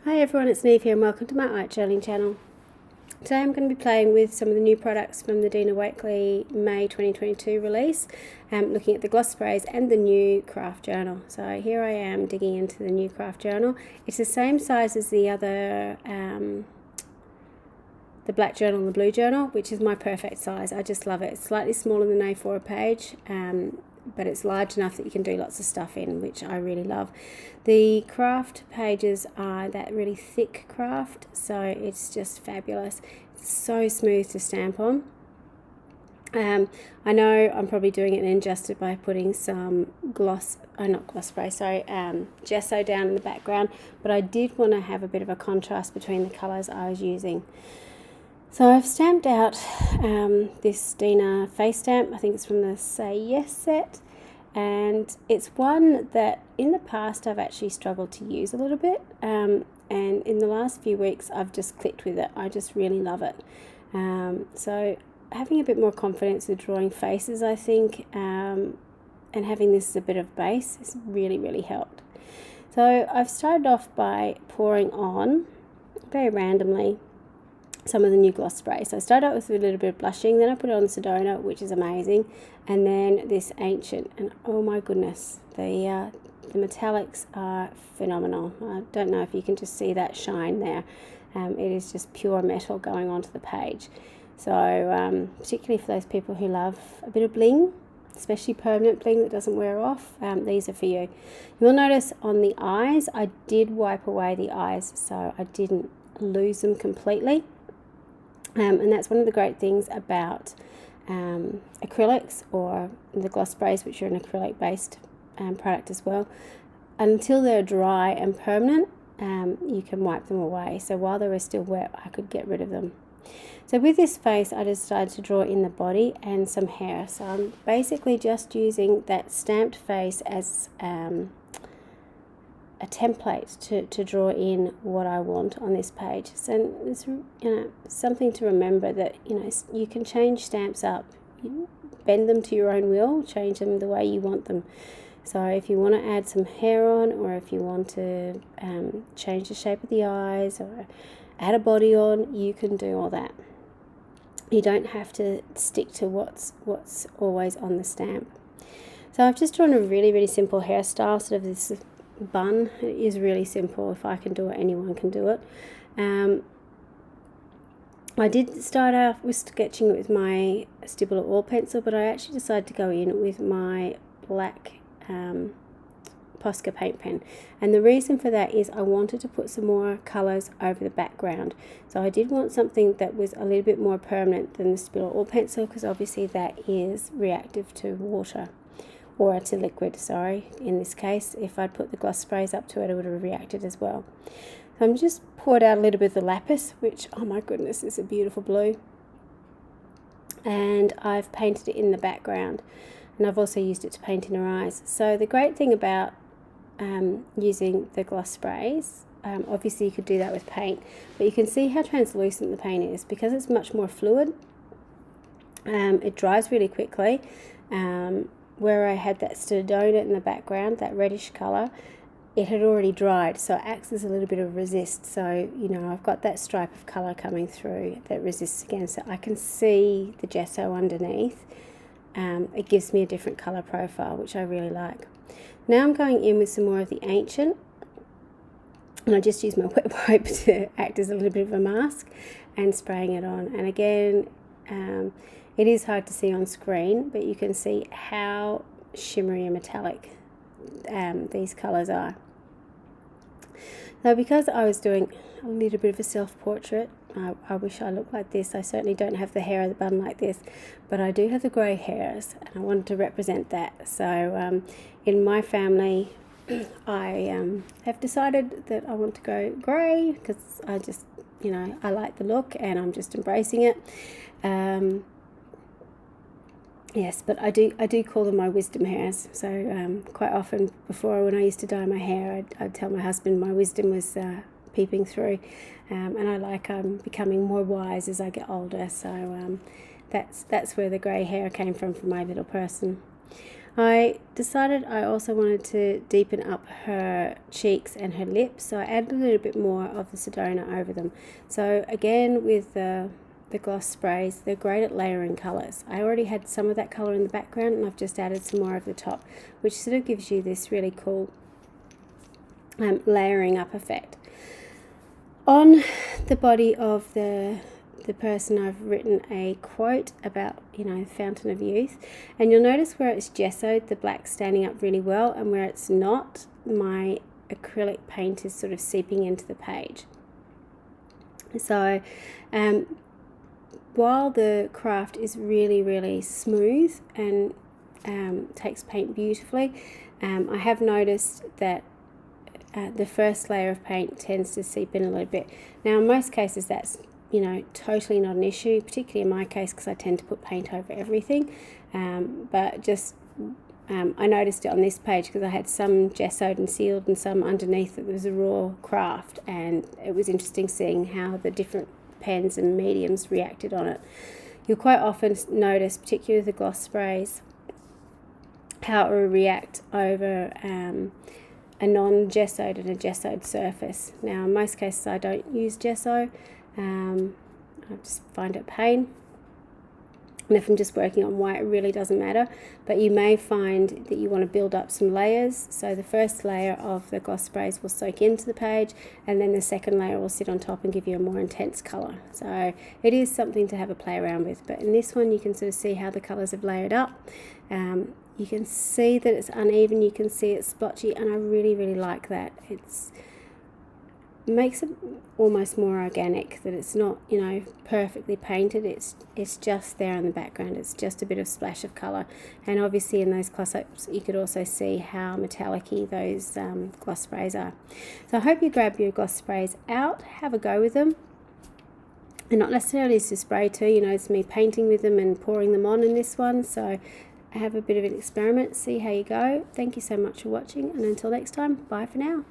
Hi everyone, it's Niamh here and welcome to my art journaling channel. Today I'm going to be playing with some of the new products from the Dina Wakley May 2022 release, looking at the gloss sprays and the new craft journal. So here I am digging into the new craft journal. It's the same size as the other, the black journal and the blue journal, which is my perfect size. I just love it. It's slightly smaller than A4 page, but it's large enough that you can do lots of stuff in, which I really love. The craft pages are that really thick craft, so it's just fabulous. It's so smooth to stamp on. I know I'm probably doing it injustice by putting some gesso down in the background, but I did want to have a bit of a contrast between the colours I was using. So I've stamped out this Dina face stamp. I think it's from the Say Yes set, and it's one that in the past I've actually struggled to use a little bit, and in the last few weeks I've just clicked with it. I just really love it. So having a bit more confidence with drawing faces, I think, and having this as a bit of base has really helped. So I've started off by pouring on, very randomly, some of the new gloss spray. So I started out with a little bit of blushing, then I put it on Sedona, which is amazing, and then this Ancient, and oh my goodness, the metallics are phenomenal. I don't know if you can just see that shine there. It is just pure metal going onto the page. So particularly for those people who love a bit of bling, especially permanent bling that doesn't wear off, these are for you. You'll notice on the eyes, I did wipe away the eyes, so I didn't lose them completely. And that's one of the great things about acrylics or the gloss sprays, which are an acrylic based product as well. Until they're dry and permanent, you can wipe them away. So while they were still wet, I could get rid of them. So with this face, I decided to draw in the body and some hair. So I'm basically just using that stamped face as a template to draw in what I want on this page. So it's something to remember, that you can change stamps up, bend them to your own will, change them the way you want them. So if you want to add some hair on, or if you want to change the shape of the eyes or add a body on, you can do all that. You don't have to stick to what's always on the stamp. So I've just drawn a really simple hairstyle, sort of this bun. It is really simple. If I can do it, anyone can do it. I did start out with sketching it with my Stipple oil pencil, but I actually decided to go in with my black Posca paint pen, and the reason for that is I wanted to put some more colours over the background. So I did want something that was a little bit more permanent than the Stipple oil pencil, because obviously that is reactive to water, or to liquid, sorry. In this case, if I'd put the gloss sprays up to it, it would have reacted as well. So I'm just poured out a little bit of the lapis, which, oh my goodness, is a beautiful blue. And I've painted it in the background. And I've also used it to paint in her eyes. So the great thing about using the gloss sprays, obviously you could do that with paint, but you can see how translucent the paint is, because it's much more fluid. It dries really quickly. Where I had that Sedona in the background, that reddish colour, it had already dried, so it acts as a little bit of resist. So, I've got that stripe of colour coming through that resists against it. I can see the gesso underneath. It gives me a different colour profile, which I really like. Now I'm going in with some more of the Ancient, and I just use my wet wipe to act as a little bit of a mask, and spraying it on. And again, it is hard to see on screen, but you can see how shimmery and metallic these colours are. Now, because I was doing a little bit of a self-portrait, I wish I looked like this. I certainly don't have the hair of the bun like this, but I do have the grey hairs, and I wanted to represent that. So in my family, I have decided that I want to go grey, because I just, I like the look, and I'm just embracing it. Yes, but I do call them my wisdom hairs. So quite often before, when I used to dye my hair, I'd tell my husband my wisdom was peeping through, and I like becoming more wise as I get older. So that's where the grey hair came from for my little person. I decided I also wanted to deepen up her cheeks and her lips, so I added a little bit more of the Sedona over them. So again, with the gloss sprays, they're great at layering colours. I already had some of that colour in the background, and I've just added some more over the top, which sort of gives you this really cool layering up effect. On the body of the person, I've written a quote about, Fountain of Youth, and you'll notice where it's gessoed, the black's standing up really well, and where it's not, my acrylic paint is sort of seeping into the page. So while the craft is really, really smooth and takes paint beautifully, I have noticed that the first layer of paint tends to seep in a little bit. Now in most cases that's totally not an issue, particularly in my case because I tend to put paint over everything, but just I noticed it on this page because I had some gessoed and sealed and some underneath that was a raw craft, and it was interesting seeing how the different pens and mediums reacted on it. You'll quite often notice, particularly with the gloss sprays, how it will react over a non-gessoed and a gessoed surface. Now in most cases I don't use gesso, I just find it pain, and if I'm just working on white it really doesn't matter, but you may find that you want to build up some layers, so the first layer of the gloss sprays will soak into the page, and then the second layer will sit on top and give you a more intense colour. So it is something to have a play around with, but in this one you can sort of see how the colours have layered up. You can see that it's uneven, you can see it's splotchy, and I really, really like that. It makes it almost more organic, that it's not, perfectly painted, it's just there in the background, it's just a bit of splash of colour. And obviously in those close-ups you could also see how metallic-y those gloss sprays are. So I hope you grab your gloss sprays out, have a go with them. And not necessarily to spray too, it's me painting with them and pouring them on in this one, so have a bit of an experiment, see how you go. Thank you so much for watching, and until next time, bye for now.